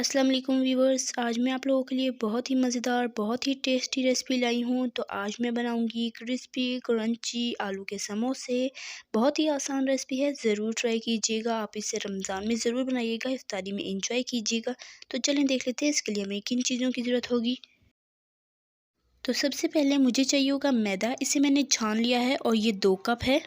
अस्सलाम वालेकुम व्यूवर्स। आज मैं आप लोगों के लिए बहुत ही मज़ेदार बहुत ही टेस्टी रेसिपी लाई हूँ। तो आज मैं बनाऊँगी क्रिस्पी क्रंची आलू के समोसे। बहुत ही आसान रेसिपी है, ज़रूर ट्राई कीजिएगा। आप इसे रमज़ान में ज़रूर बनाइएगा, इफ्तारी में एंजॉय कीजिएगा। तो चलें देख लेते हैं इसके लिए हमें किन चीज़ों की ज़रूरत होगी। तो सबसे पहले मुझे चाहिए होगा मैदा। इसे मैंने छान लिया है और ये 2 कप है।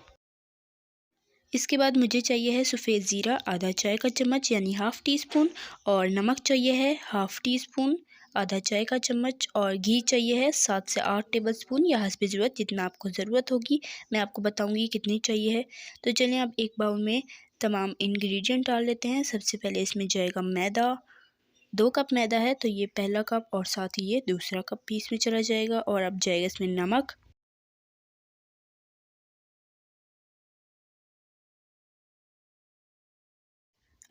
इसके बाद मुझे चाहिए है सफ़ेद ज़ीरा आधा चाय का चम्मच यानी हाफ़ टी स्पून, और नमक चाहिए है हाफ़ टी स्पून आधा चाय का चम्मच, और घी चाहिए है 7 से 8 टेबलस्पून या हस्ब ज़रूरत जितना आपको ज़रूरत होगी। मैं आपको बताऊंगी कितनी चाहिए है। तो चलिए अब एक बाउल में तमाम इंग्रेडिएंट डाल लेते हैं। सबसे पहले इसमें जाएगा मैदा। 2 कप मैदा है तो ये पहला कप, और साथ ही ये दूसरा कप भी इसमें चला जाएगा। और अब जाएगा इसमें नमक।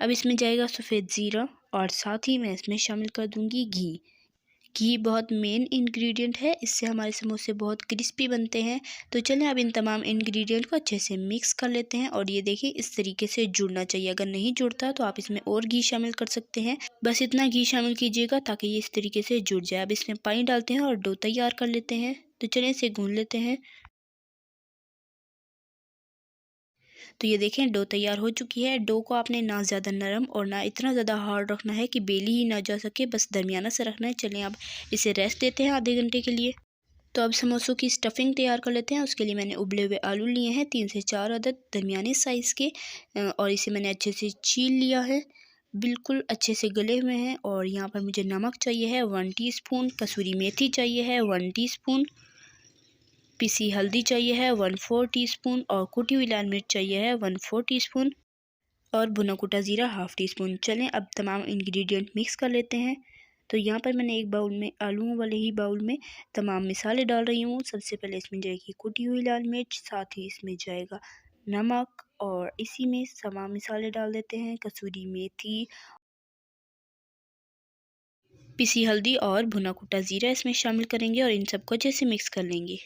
अब इसमें जाएगा सफ़ेद ज़ीरा, और साथ ही मैं इसमें शामिल कर दूंगी घी। घी बहुत मेन इंग्रेडिएंट है, इससे हमारे समोसे बहुत क्रिस्पी बनते हैं। तो चलें अब इन तमाम इंग्रेडिएंट को अच्छे से मिक्स कर लेते हैं। और ये देखिए इस तरीके से जुड़ना चाहिए। अगर नहीं जुड़ता तो आप इसमें और घी शामिल कर सकते हैं। बस इतना घी शामिल कीजिएगा ताकि ये इस तरीके से जुड़ जाए। अब इसमें पानी डालते हैं और डो तैयार कर लेते हैं। तो चलें इसे गूँध लेते हैं। तो ये देखें डो तैयार हो चुकी है। डो को आपने ना ज़्यादा नरम और ना इतना ज़्यादा हार्ड रखना है कि बेली ही ना जा सके, बस दरमियाना से रखना है। चलें अब इसे रेस्ट देते हैं आधे घंटे के लिए। तो अब समोसों की स्टफ़िंग तैयार कर लेते हैं। उसके लिए मैंने उबले हुए आलू लिए हैं 3 से 4 अदद दरमियाने साइज़ के, और इसे मैंने अच्छे से छील लिया है। बिल्कुल अच्छे से गले हुए हैं। और यहाँ पर मुझे नमक चाहिए है 1 टीस्पून, कसूरी मेथी चाहिए है 1 टीस्पून, पिसी हल्दी चाहिए है 1/4 टीस्पून, और कुटी हुई लाल मिर्च चाहिए है 1/4 टीस्पून, और भुना कुटा ज़ीरा हाफ़ टी स्पून। चलें अब तमाम इंग्रेडिएंट मिक्स कर लेते हैं। तो यहाँ पर मैंने एक बाउल में आलूओं वाले ही बाउल में तमाम मसाले डाल रही हूँ। सबसे पहले इसमें जाएगी कुटी हुई लाल मिर्च, साथ ही इसमें जाएगा नमक, और इसी में तमाम मसाले डाल देते हैं कसूरी मेथी, पिसी हल्दी और भुना कुटा ज़ीरा इसमें शामिल करेंगे, और इन सबको अच्छे से मिक्स कर लेंगे।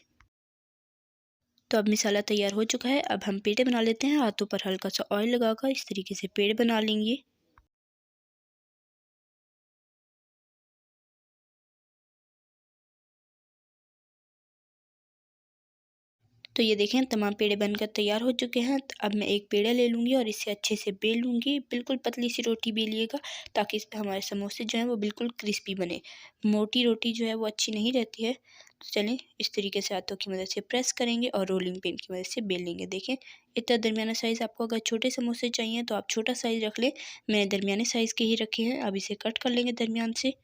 तो अब मसाला तैयार हो चुका है। अब हम पेड़े बना लेते हैं। हाथों पर हल्का सा ऑयल लगाकर इस तरीके से पेड़ बना लेंगे। तो ये देखें तमाम पेड़े बनकर तैयार हो चुके हैं। तो अब मैं एक पेड़ा ले लूँगी और इसे अच्छे से बेल लूँगी। बिल्कुल पतली सी रोटी बेलिएगा ताकि इस पे हमारे समोसे जो हैं वो बिल्कुल क्रिस्पी बने। मोटी रोटी जो है वो अच्छी नहीं रहती है। तो चलें इस तरीके से हाथों की मदद से प्रेस करेंगे और रोलिंग पिन की मदद से बेल लेंगे। देखें इतना दरमियाना साइज़। आपको अगर छोटे समोसे चाहिए तो आप छोटा साइज़ रख लें। मैंने दरमियाने साइज़ के ही रखे हैं। अब इसे कट कर लेंगे दरमियान से।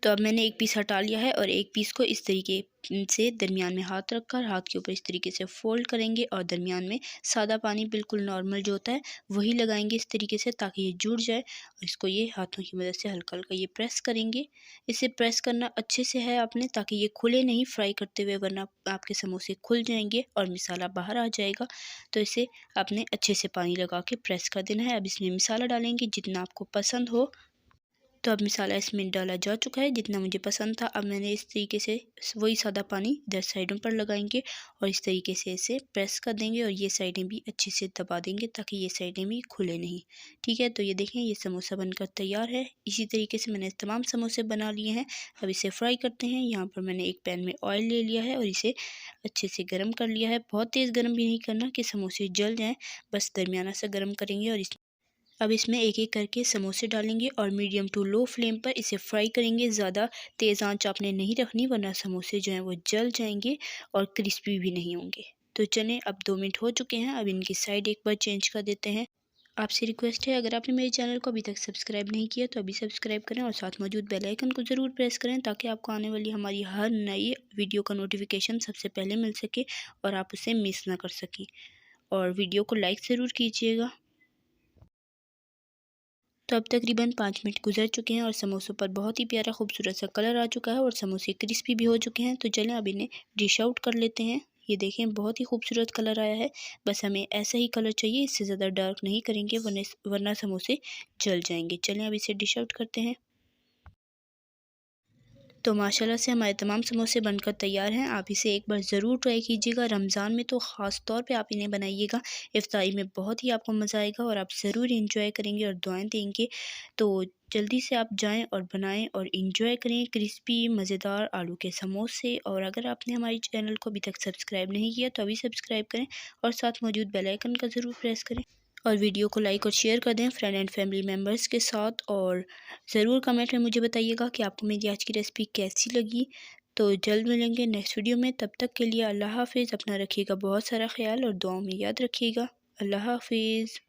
तो अब मैंने एक पीस हटा लिया है, और एक पीस को इस तरीके से दरमियान में हाथ रखकर हाथ के ऊपर इस तरीके से फ़ोल्ड करेंगे, और दरमियान में सादा पानी बिल्कुल नॉर्मल जो होता है वही लगाएंगे इस तरीके से ताकि ये जुड़ जाए। और इसको ये हाथों की मदद से हल्का हल्का ये प्रेस करेंगे। इसे प्रेस करना अच्छे से है आपने, ताकि ये खुले नहीं फ्राई करते हुए, वरना आपके समोसे खुल जाएंगे और मसाला बाहर आ जाएगा। तो इसे आपने अच्छे से पानी लगा के प्रेस कर देना है। अब इसमें मसाला डालेंगे जितना आपको पसंद हो। तो अब मसाला इसमें डाला जा चुका है जितना मुझे पसंद था। अब मैंने इस तरीके से वही सादा पानी 10 साइडों पर लगाएंगे, और इस तरीके से इसे प्रेस कर देंगे, और ये साइडें भी अच्छे से दबा देंगे ताकि ये साइडें भी खुले नहीं। ठीक है, तो ये देखें ये समोसा बनकर तैयार है। इसी तरीके से मैंने तमाम समोसे बना लिए हैं। अब इसे फ्राई करते हैं। यहाँ पर मैंने एक पैन में ऑयल ले लिया है और इसे अच्छे से गर्म कर लिया है। बहुत तेज़ गर्म भी नहीं करना कि समोसे जल जाएँ, बस दरमियाना सा गर्म करेंगे। और अब इसमें एक-एक करके समोसे डालेंगे और मीडियम टू लो फ्लेम पर इसे फ्राई करेंगे। ज़्यादा तेज़ आंच आपने नहीं रखनी, वरना समोसे जो हैं वो जल जाएंगे और क्रिस्पी भी नहीं होंगे। तो चलें अब 2 मिनट हो चुके हैं। अब इनकी साइड एक बार चेंज कर देते हैं। आपसे रिक्वेस्ट है, अगर आपने मेरे चैनल को अभी तक सब्सक्राइब नहीं किया तो अभी सब्सक्राइब करें, और साथ मौजूद बेल आइकन को ज़रूर प्रेस करें ताकि आपको आने वाली हमारी हर नई वीडियो का नोटिफिकेशन सबसे पहले मिल सके और आप उसे मिस ना कर सकें। और वीडियो को लाइक ज़रूर कीजिएगा। तो अब तकरीबन 5 मिनट गुजर चुके हैं और समोसों पर बहुत ही प्यारा खूबसूरत सा कलर आ चुका है, और समोसे क्रिस्पी भी हो चुके हैं। तो चलें अब इन्हें डिश आउट कर लेते हैं। ये देखें बहुत ही खूबसूरत कलर आया है। बस हमें ऐसा ही कलर चाहिए, इससे ज़्यादा डार्क नहीं करेंगे वरना समोसे जल जाएंगे। चलें अब इसे डिश आउट करते हैं। तो माशाल्लाह से हमारे तमाम समोसे बनकर तैयार हैं। आप इसे एक बार ज़रूर ट्राई कीजिएगा। रमज़ान में तो ख़ास तौर पे आप इन्हें बनाइएगा। इफ्तारी में बहुत ही आपको मज़ा आएगा और आप ज़रूर एंजॉय करेंगे और दुआएँ देंगे। तो जल्दी से आप जाएँ और बनाएँ और एंजॉय करें क्रिस्पी मज़ेदार आलू के समोसे। और अगर आपने हमारे चैनल को अभी तक सब्सक्राइब नहीं किया तो अभी सब्सक्राइब करें और साथ मौजूद बेल आइकन का ज़रूर प्रेस करें। और वीडियो को लाइक और शेयर कर दें फ्रेंड एंड फैमिली मेम्बर्स के साथ। और ज़रूर कमेंट में मुझे बताइएगा कि आपको मेरी आज की रेसिपी कैसी लगी। तो जल्द मिलेंगे नेक्स्ट वीडियो में, तब तक के लिए अल्लाह हाफ़िज़। अपना रखिएगा बहुत सारा ख़्याल और दुआओं में याद रखिएगा। अल्लाह हाफ़िज़।